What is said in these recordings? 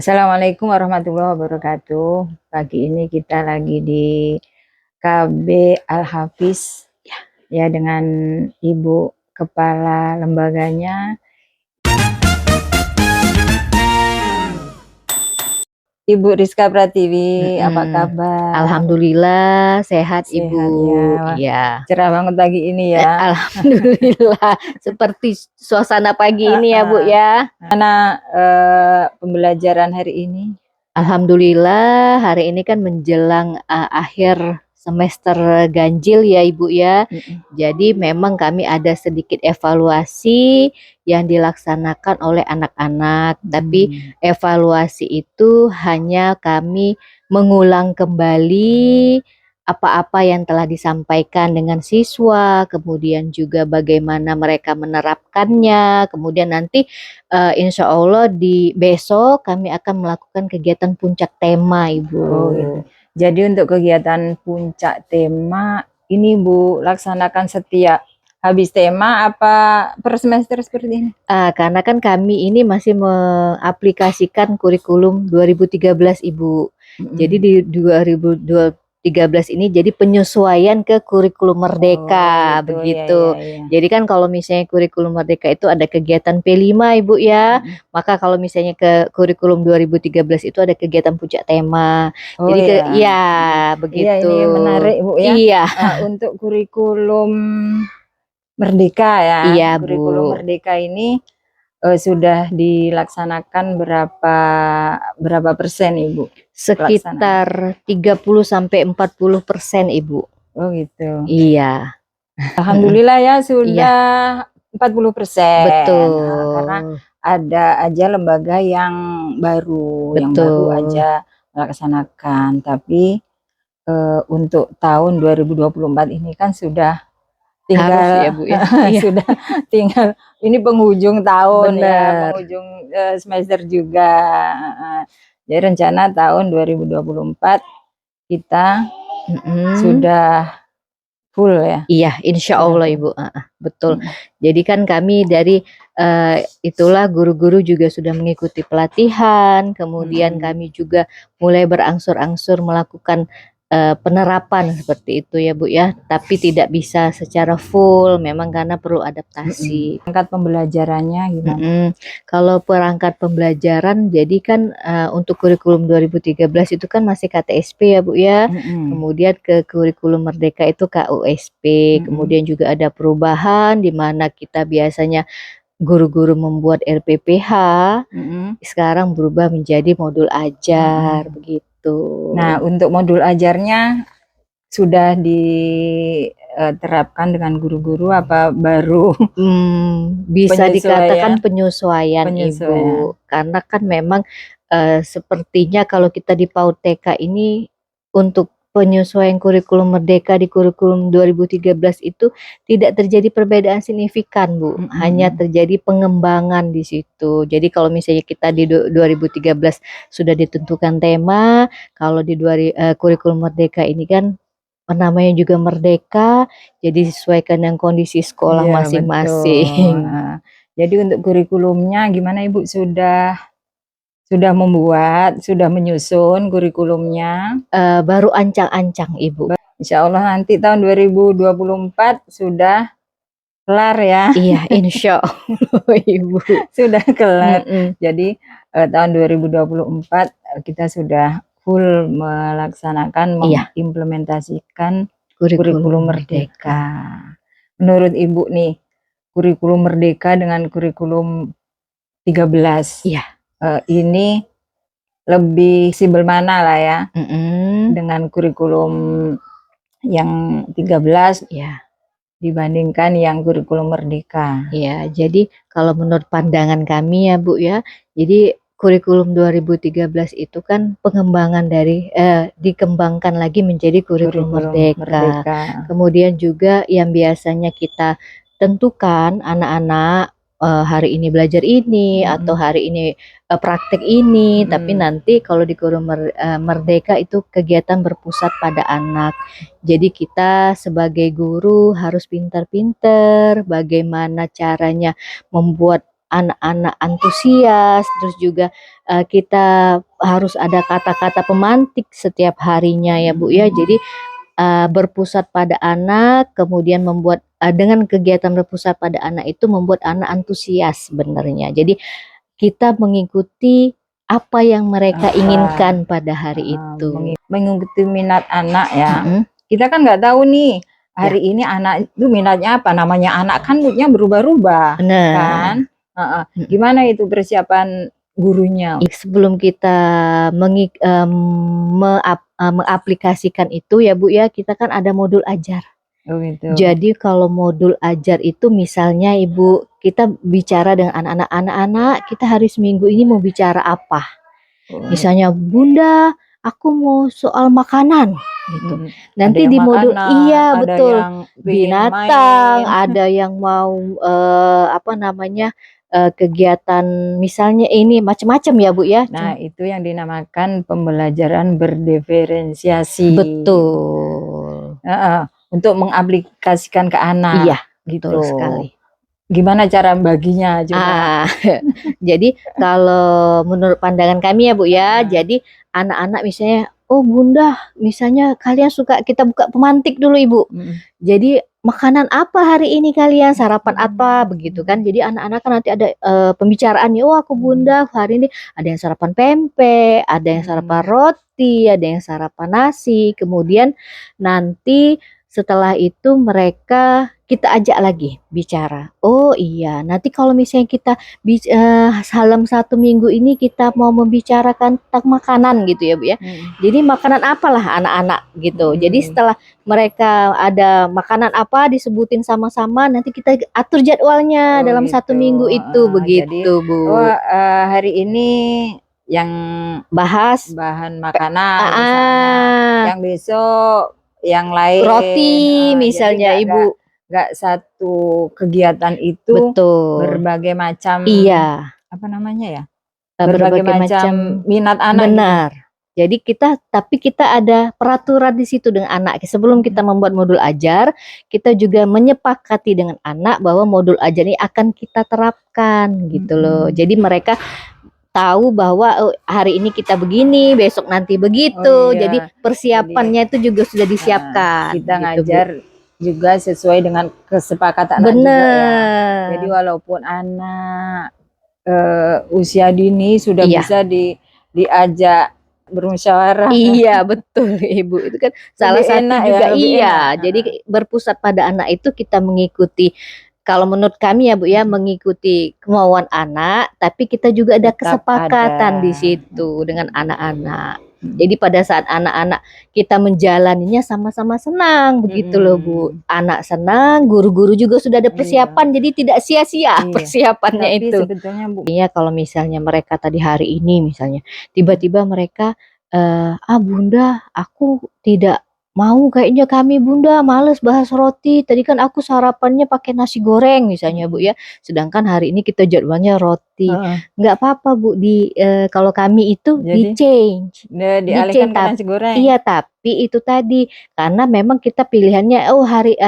Assalamualaikum warahmatullahi wabarakatuh. Pagi ini kita lagi di KB Al-Hafiz ya dengan Ibu Kepala lembaganya. Ibu Rizka Pratiwi, apa kabar? Alhamdulillah sehat Ibu. Sehat ya. Iya. Cerah banget pagi ini ya. Alhamdulillah seperti suasana pagi ini ya Bu ya. Mana pembelajaran hari ini? Alhamdulillah hari ini kan menjelang akhir semester ganjil ya Ibu ya. Jadi memang kami ada sedikit evaluasi yang dilaksanakan oleh anak-anak. Tapi evaluasi itu hanya kami mengulang kembali apa-apa yang telah disampaikan dengan siswa, kemudian juga bagaimana mereka menerapkannya, kemudian nanti insya Allah di besok kami akan melakukan kegiatan puncak tema Ibu. Oh, gitu. Jadi untuk kegiatan puncak tema ini Bu laksanakan setiap habis tema apa per semester seperti ini? Karena kan kami ini masih mengaplikasikan kurikulum 2013 Ibu. Jadi di 2013 ini jadi penyesuaian ke kurikulum Merdeka begitu. Ya. Jadi kan kalau misalnya kurikulum Merdeka itu ada kegiatan P5 Ibu ya. Maka kalau misalnya ke kurikulum 2013 itu ada kegiatan puncak tema. Jadi begitu. Iya, ini menarik Bu ya. Iya. Untuk kurikulum Merdeka ya. Iya, kurikulum Bu. Merdeka ini sudah dilaksanakan berapa persen Ibu? Sekitar 30-40% Ibu. Oh gitu. Iya. Alhamdulillah ya sudah 40%. Betul. Karena ada aja lembaga yang baru, yang baru aja melaksanakan. Tapi untuk tahun 2024 ini kan sudah tinggal ya Bu ya. sudah tinggal ini penghujung tahun. Bener. Ya, penghujung semester juga. Jadi rencana tahun 2024 kita sudah full ya. Iya, insya Allah Ibu. Betul. Jadi kan kami dari itulah guru-guru juga sudah mengikuti pelatihan, kemudian kami juga mulai berangsur-angsur melakukan penerapan seperti itu ya Bu ya. Tapi tidak bisa secara full, memang karena perlu adaptasi. Perangkat pembelajarannya gimana? Kalau perangkat pembelajaran, jadi kan untuk kurikulum 2013 itu kan masih KTSP ya Bu ya. Kemudian ke kurikulum Merdeka itu KUSP. Kemudian juga ada perubahan di mana kita biasanya guru-guru membuat RPPH, sekarang berubah menjadi modul ajar begitu. Nah, untuk modul ajarnya sudah diterapkan dengan guru-guru apa baru? Bisa dikatakan penyesuaian Ibu, karena kan memang sepertinya kalau kita di PAUD TK ini untuk penyesuaian kurikulum Merdeka di kurikulum 2013 itu tidak terjadi perbedaan signifikan Bu, hanya terjadi pengembangan di situ. Jadi kalau misalnya kita di 2013 sudah ditentukan tema, kalau di kurikulum Merdeka ini kan namanya juga merdeka, jadi sesuaikan dengan kondisi sekolah masing-masing. Jadi untuk kurikulumnya gimana Ibu? Sudah membuat, sudah menyusun kurikulumnya? Baru ancang-ancang Ibu. Insya Allah nanti tahun 2024 sudah kelar ya. Iya, insya Allah Ibu. Sudah kelar. Jadi tahun 2024 kita sudah full melaksanakan, mengimplementasikan kurikulum Merdeka. Menurut Ibu nih, kurikulum Merdeka dengan kurikulum 13 ini lebih simpel mana lah ya dengan kurikulum yang 13 dibandingkan yang kurikulum Merdeka. Ya, jadi kalau menurut pandangan kami ya Bu ya, jadi kurikulum 2013 itu kan pengembangan dari dikembangkan lagi menjadi kurikulum Merdeka. Kemudian juga yang biasanya kita tentukan anak-anak hari ini belajar ini atau hari ini praktek ini, tapi nanti kalau di kurikulum Merdeka itu kegiatan berpusat pada anak. Jadi kita sebagai guru harus pintar-pintar bagaimana caranya membuat anak-anak antusias, terus juga kita harus ada kata-kata pemantik setiap harinya ya Bu ya. Jadi berpusat pada anak, kemudian membuat dengan kegiatan berpusat pada anak itu membuat anak antusias sebenarnya. Jadi kita mengikuti apa yang mereka inginkan pada hari itu. Mengikuti minat anak ya. Kita kan nggak tahu nih hari ini anak itu minatnya apa. Namanya anak kan moodnya berubah-ubah. Benar. Kan? Gimana itu persiapan gurunya? Sebelum kita mengaplikasikan itu ya Bu ya, kita kan ada modul ajar. Oh gitu. Jadi kalau modul ajar itu misalnya Ibu, kita bicara dengan anak-anak, kita hari seminggu ini mau bicara apa? Misalnya Bunda, aku mau soal makanan gitu. Nanti di modul makanan, iya betul. Binatang, ada yang mau kegiatan misalnya ini macam-macam ya Bu ya. Nah, itu yang dinamakan pembelajaran berdiferensiasi. Betul. Untuk mengaplikasikan ke anak. Iya, gitu. Betul sekali. Gimana cara baginya juga? Jadi kalau menurut pandangan kami ya Bu ya, jadi anak-anak misalnya, oh Bunda, misalnya kalian suka, kita buka pemantik dulu Ibu. Jadi makanan apa hari ini kalian, sarapan apa, begitu kan. Jadi anak-anak kan nanti ada pembicaraan, oh aku Bunda hari ini ada yang sarapan pempek, ada yang sarapan roti, ada yang sarapan nasi. Kemudian nanti setelah itu kita ajak lagi bicara. Oh iya, nanti kalau misalnya kita dalam 1 minggu ini kita mau membicarakan tentang makanan gitu ya Bu ya. Jadi makanan apalah anak-anak gitu. Jadi setelah mereka ada makanan apa disebutin sama-sama, nanti kita atur jadwalnya dalam gitu. 1 minggu itu begitu jadi, Bu. Hari ini yang bahas bahan makanan misalnya. Yang besok yang lain roti misalnya Ibu. Nggak satu kegiatan itu betul. Berbagai macam apa namanya ya? Berbagai macam minat anak. Benar. Gitu. Jadi tapi kita ada peraturan di situ dengan anak. Sebelum kita membuat modul ajar, kita juga menyepakati dengan anak bahwa modul ajar ini akan kita terapkan gitu loh. Jadi mereka tahu bahwa hari ini kita begini, besok nanti begitu. Jadi persiapannya itu juga sudah disiapkan. Kita gitu, ngajar juga sesuai dengan kesepakatan anak juga ya. Jadi walaupun anak usia dini sudah bisa diajak bermusyawarah. Iya betul Ibu, itu kan salah satu juga enak. Jadi berpusat pada anak itu kita mengikuti. Kalau menurut kami ya Bu ya, mengikuti kemauan anak, tapi kita juga ada kesepakatan di situ dengan anak-anak. Jadi pada saat anak-anak kita menjalaninya sama-sama senang begitu loh Bu. Anak senang, guru-guru juga sudah ada persiapan, jadi tidak sia-sia persiapannya tapi itu. Sebetulnya Bu, ya kalau misalnya mereka tadi hari ini misalnya tiba-tiba mereka Bunda, aku tidak mau kayaknya kami Bunda, males bahas roti. Tadi kan aku sarapannya pakai nasi goreng misalnya Bu ya. Sedangkan hari ini kita jadwalnya roti. Nggak apa-apa Bu, kalau kami itu di-change. Dialihkan ke nasi goreng. Iya, tapi itu tadi karena memang kita pilihannya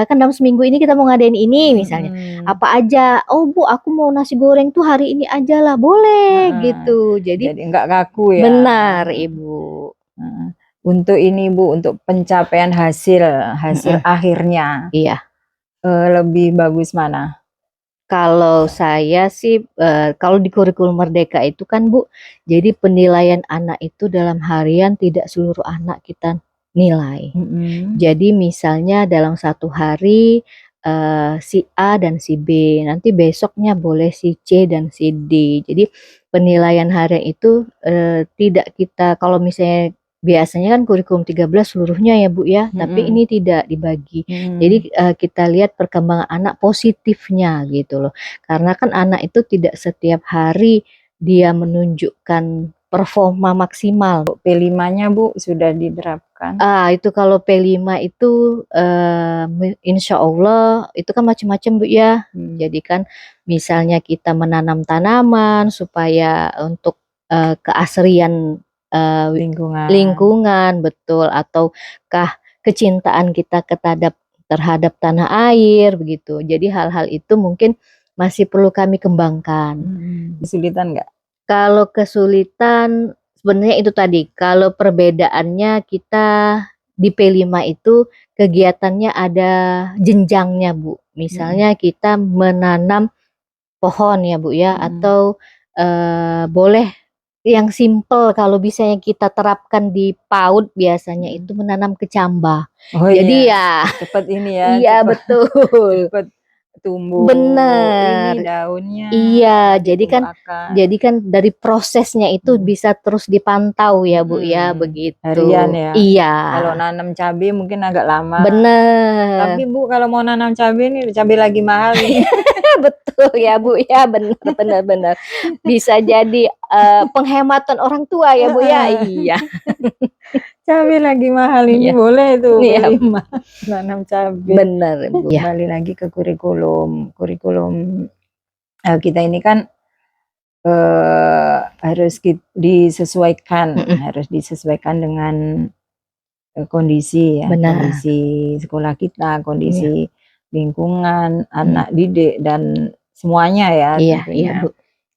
kan dalam seminggu ini kita mau ngadain ini misalnya. Apa aja? Oh Bu, aku mau nasi goreng tuh hari ini aja lah. Boleh gitu. Jadi nggak kaku ya. Benar Ibu. Untuk ini Bu, untuk pencapaian hasil akhirnya, lebih bagus mana? Kalau saya sih, kalau di kurikulum Merdeka itu kan Bu, jadi penilaian anak itu dalam harian tidak seluruh anak kita nilai. Jadi misalnya dalam 1 hari si A dan si B, nanti besoknya boleh si C dan si D. Jadi penilaian harian itu tidak kita, kalau misalnya biasanya kan kurikulum 13 seluruhnya ya Bu ya, tapi ini tidak dibagi. Jadi kita lihat perkembangan anak positifnya gitu loh. Karena kan anak itu tidak setiap hari dia menunjukkan performa maksimal. P5-nya Bu sudah diterapkan? Itu kalau P5 itu insya Allah itu kan macam-macam Bu ya. Jadi kan misalnya kita menanam tanaman supaya untuk keasrian lingkungan betul, ataukah kecintaan kita terhadap tanah air begitu. Jadi hal-hal itu mungkin masih perlu kami kembangkan. Kesulitan nggak? Kalau kesulitan sebenarnya itu tadi, kalau perbedaannya kita di P5 itu kegiatannya ada jenjangnya Bu. Misalnya kita menanam pohon ya Bu ya, atau boleh yang simple kalau bisa yang kita terapkan di PAUD biasanya itu menanam kecambah. Oh Jadi iya, ya cepet ini ya, iya betul. cepet tumbuh ini Benar. daunnya, Iya, nanti tumbuh akar. jadi kan dari prosesnya itu bisa terus dipantau ya Bu ya, Harian begitu. ya. Iya. Kalau nanam cabai mungkin agak lama. Bener. Tapi Bu kalau mau nanam cabai nih, cabai lagi mahal nih. Betul ya Bu ya, benar. Bisa jadi penghematan orang tua ya Bu ya. Iya. Cabai lagi mahal ini Iya. boleh tuh Iya. nanam cabai. Benar Bu. Kembali lagi ke kurikulum kita ini kan harus disesuaikan dengan kondisi ya, Benar. kondisi sekolah kita, kondisi lingkungan, anak didik dan semuanya ya Iya, tentunya. iya Bu.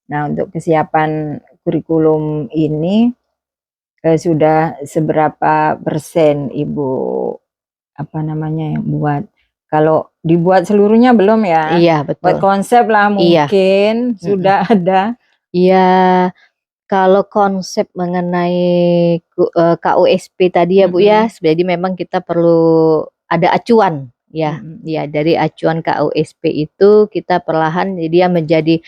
Nah, untuk kesiapan kurikulum ini sudah seberapa persen Ibu yang buat? Kalau dibuat seluruhnya belum ya? Iya, betul. Buat konsep lah mungkin sudah ada. Iya, kalau konsep mengenai KUSP tadi ya Bu ya, jadi memang kita perlu ada acuan ya. Ya, dari acuan KUSP itu kita perlahan jadi menjadi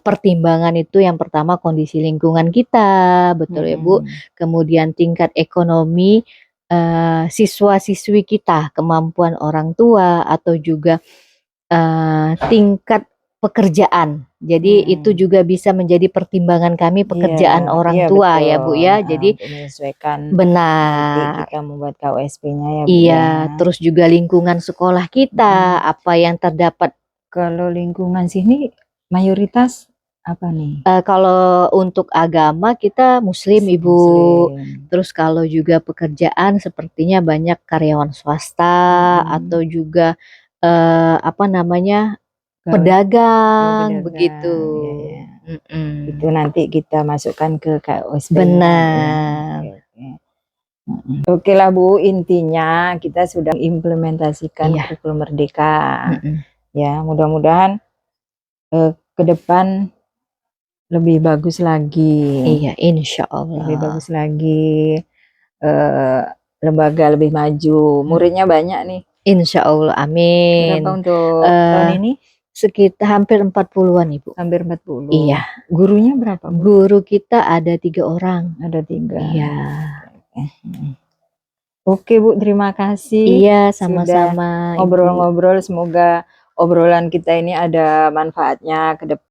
pertimbangan itu yang pertama kondisi lingkungan kita, betul ya Bu. Kemudian tingkat ekonomi siswa-siswi kita, kemampuan orang tua atau juga tingkat pekerjaan. Jadi itu juga bisa menjadi pertimbangan kami pekerjaan orang tua betul. ya Bu ya. Jadi untuk menyesuaikan benar. kita membuat KUSP-nya ya Bu. Iya, terus juga lingkungan sekolah kita, apa yang terdapat. Kalau lingkungan sini mayoritas apa nih? Kalau untuk agama kita Muslim Ibu. Terus kalau juga pekerjaan sepertinya banyak karyawan swasta atau juga pedagang begitu. Itu nanti kita masukkan ke KUSP. Benar. Oke lah Bu, intinya kita sudah implementasikan kurikulum Merdeka. Ya, mudah-mudahan ke depan lebih bagus lagi. Iya, insya Allah. Lebih bagus lagi, lembaga lebih maju, muridnya banyak nih. Insya Allah, amin. Berapa untuk tahun ini? Sekitar hampir 40-an Ibu. Hampir 40. Iya. Gurunya berapa Bu? Guru kita ada 3 orang. Ada 3. Iya. Oke Bu, terima kasih. Iya, sama-sama. Ngobrol-ngobrol, semoga obrolan kita ini ada manfaatnya ke depan.